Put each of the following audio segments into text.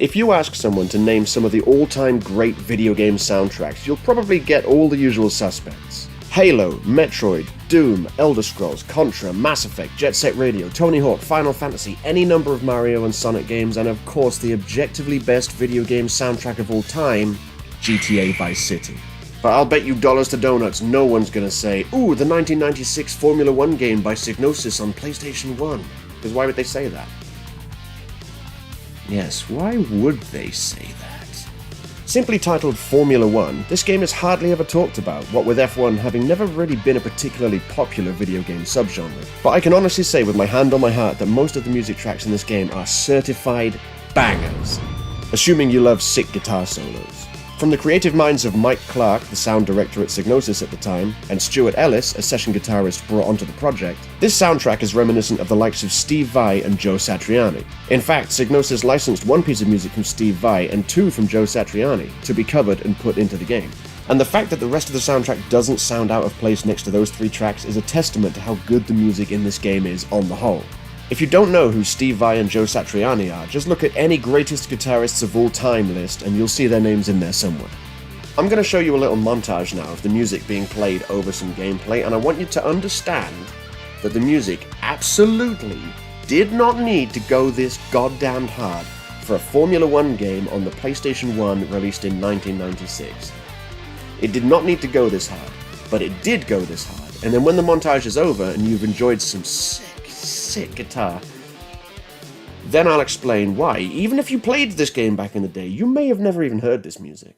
If you ask someone to name some of the all-time great video game soundtracks, you'll probably get all the usual suspects. Halo, Metroid, Doom, Elder Scrolls, Contra, Mass Effect, Jet Set Radio, Tony Hawk, Final Fantasy, any number of Mario and Sonic games, and of course the objectively best video game soundtrack of all time, GTA Vice City. But I'll bet you dollars to donuts no one's gonna say, ooh, the 1996 Formula 1 game by Psygnosis on PlayStation 1. Because why would they say that? Yes, why would they say that? Simply titled Formula 1, this game is hardly ever talked about, what with F1 having never really been a particularly popular video game subgenre. But I can honestly say with my hand on my heart that most of the music tracks in this game are certified bangers, assuming you love sick guitar solos. From the creative minds of Mike Clark, the sound director at Psygnosis at the time, and Stuart Ellis, a session guitarist brought onto the project, this soundtrack is reminiscent of the likes of Steve Vai and Joe Satriani. In fact, Psygnosis licensed one piece of music from Steve Vai and two from Joe Satriani to be covered and put into the game. And the fact that the rest of the soundtrack doesn't sound out of place next to those three tracks is a testament to how good the music in this game is on the whole. If you don't know who Steve Vai and Joe Satriani are, just look at any greatest guitarists of all time list and you'll see their names in there somewhere. I'm going to show you a little montage now of the music being played over some gameplay, and I want you to understand that the music absolutely did not need to go this goddamn hard for a Formula 1 game on the PlayStation 1 released in 1996. It did not need to go this hard, but it did go this hard, and then when the montage is over and you've enjoyed some sick guitar, then I'll explain why, even if you played this game back in the day, you may have never even heard this music.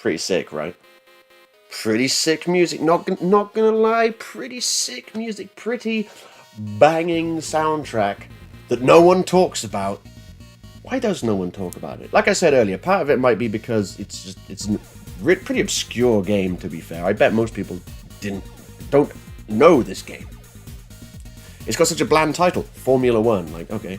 Pretty sick, right? Pretty sick music, not gonna lie, pretty sick music, pretty banging soundtrack that no one talks about. Why does no one talk about it? Like I said earlier, part of it might be because it's a pretty obscure game, to be fair. I bet most people don't know this game. It's got such a bland title, Formula 1, like, okay.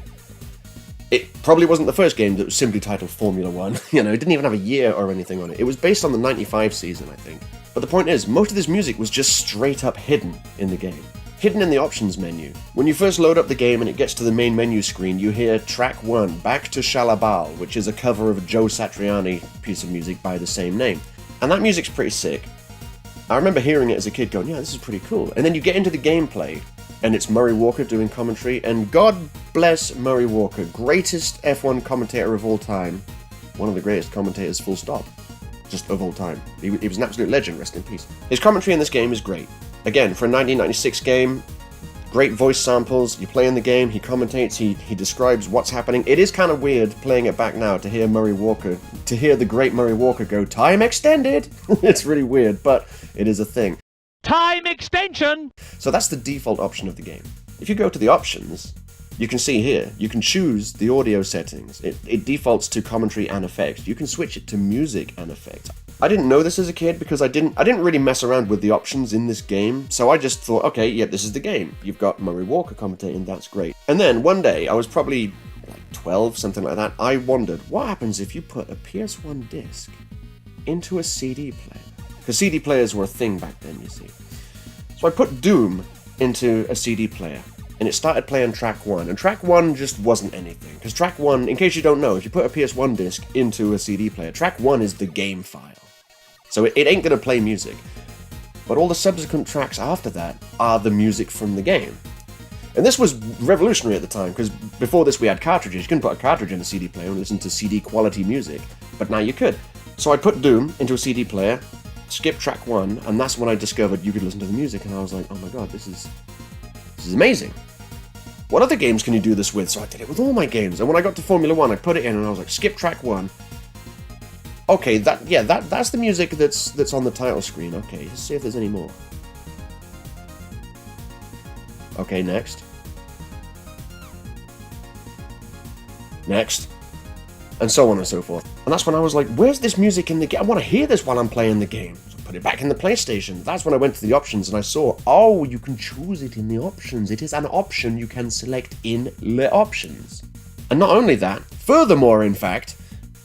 It probably wasn't the first game that was simply titled Formula 1, you know, it didn't even have a year or anything on it. It was based on the 95 season, I think. But the point is, most of this music was just straight up hidden in the game. Hidden in the options menu. When you first load up the game and it gets to the main menu screen, you hear track 1, Back to Shalabal, which is a cover of a Joe Satriani piece of music by the same name. And that music's pretty sick. I remember hearing it as a kid going, yeah, this is pretty cool. And then you get into the gameplay, and it's Murray Walker doing commentary, and God bless Murray Walker, greatest F1 commentator of all time. One of the greatest commentators, full stop. Just of all time. He was an absolute legend, rest in peace. His commentary in this game is great. Again, for a 1996 game, great voice samples, you play in the game, he commentates, he describes what's happening. It is kind of weird playing it back now to hear the great Murray Walker go, time extended! It's really weird, but it is a thing. Time extension! So that's the default option of the game. If you go to the options, you can see here, you can choose the audio settings. It defaults to commentary and effects. You can switch it to music and effects. I didn't know this as a kid because I didn't really mess around with the options in this game, so I just thought, okay, yeah, this is the game. You've got Murray Walker commentating, that's great. And then one day, I was probably like 12, something like that, I wondered, what happens if you put a PS1 disc into a CD player? Because CD players were a thing back then, you see. So I put Doom into a CD player, and it started playing track 1, and track 1 just wasn't anything. Because track 1, in case you don't know, if you put a PS1 disc into a CD player, track 1 is the game file. So it ain't gonna play music. But all the subsequent tracks after that are the music from the game. And this was revolutionary at the time, because before this we had cartridges. You couldn't put a cartridge in a CD player and listen to CD quality music, but now you could. So I put Doom into a CD player, skip track 1, and that's when I discovered you could listen to the music, and I was like, oh my god, this is amazing. What other games can you do this with? So I did it with all my games, and when I got to Formula 1, I put it in, and I was like, skip track 1. Okay, that's the music that's on the title screen. Okay, let's see if there's any more. Okay, next. Next. And so on and so forth. And that's when I was like, where's this music in the game? I want to hear this while I'm playing the game. So I put it back in the PlayStation. That's when I went to the options and I saw, oh, you can choose it in the options. It is an option you can select in the options. And not only that, furthermore, in fact,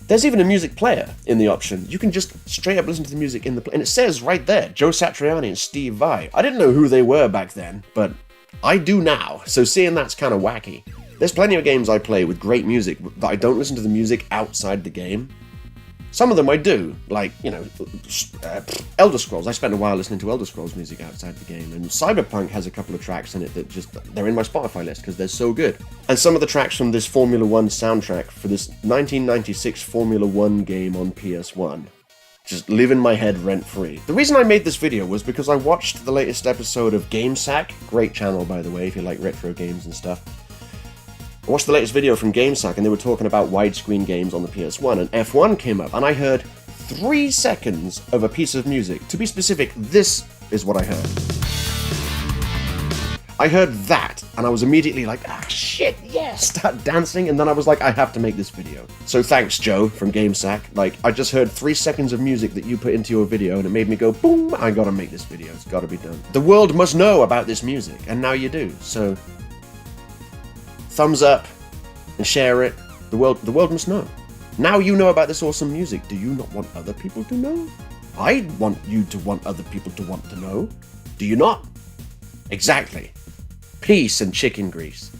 there's even a music player in the option. You can just straight up listen to the music in the and it says right there, Joe Satriani and Steve Vai. I didn't know who they were back then, but I do now, so seeing that's kind of wacky. There's plenty of games I play with great music that I don't listen to the music outside the game. Some of them I do, like, you know, Elder Scrolls. I spent a while listening to Elder Scrolls music outside the game, and Cyberpunk has a couple of tracks in it that they're in my Spotify list because they're so good. And some of the tracks from this Formula 1 soundtrack for this 1996 Formula 1 game on PS1 just live in my head rent-free. The reason I made this video was because I watched the latest episode of GameSack, great channel by the way if you like retro games and stuff. I watched the latest video from GameSack and they were talking about widescreen games on the PS1 and F1 came up and I heard 3 seconds of a piece of music. To be specific, this is what I heard. I heard that and I was immediately like, ah shit, yes, start dancing, and then I was like, I have to make this video. So thanks Joe from GameSack, like I just heard 3 seconds of music that you put into your video and it made me go boom, I gotta make this video, it's gotta be done. The world must know about this music and now you do, so thumbs up and share it. The world must know. Now you know about this awesome music. Do you not want other people to know? I want you to want other people to want to know. Do you not? Exactly. Peace and chicken grease.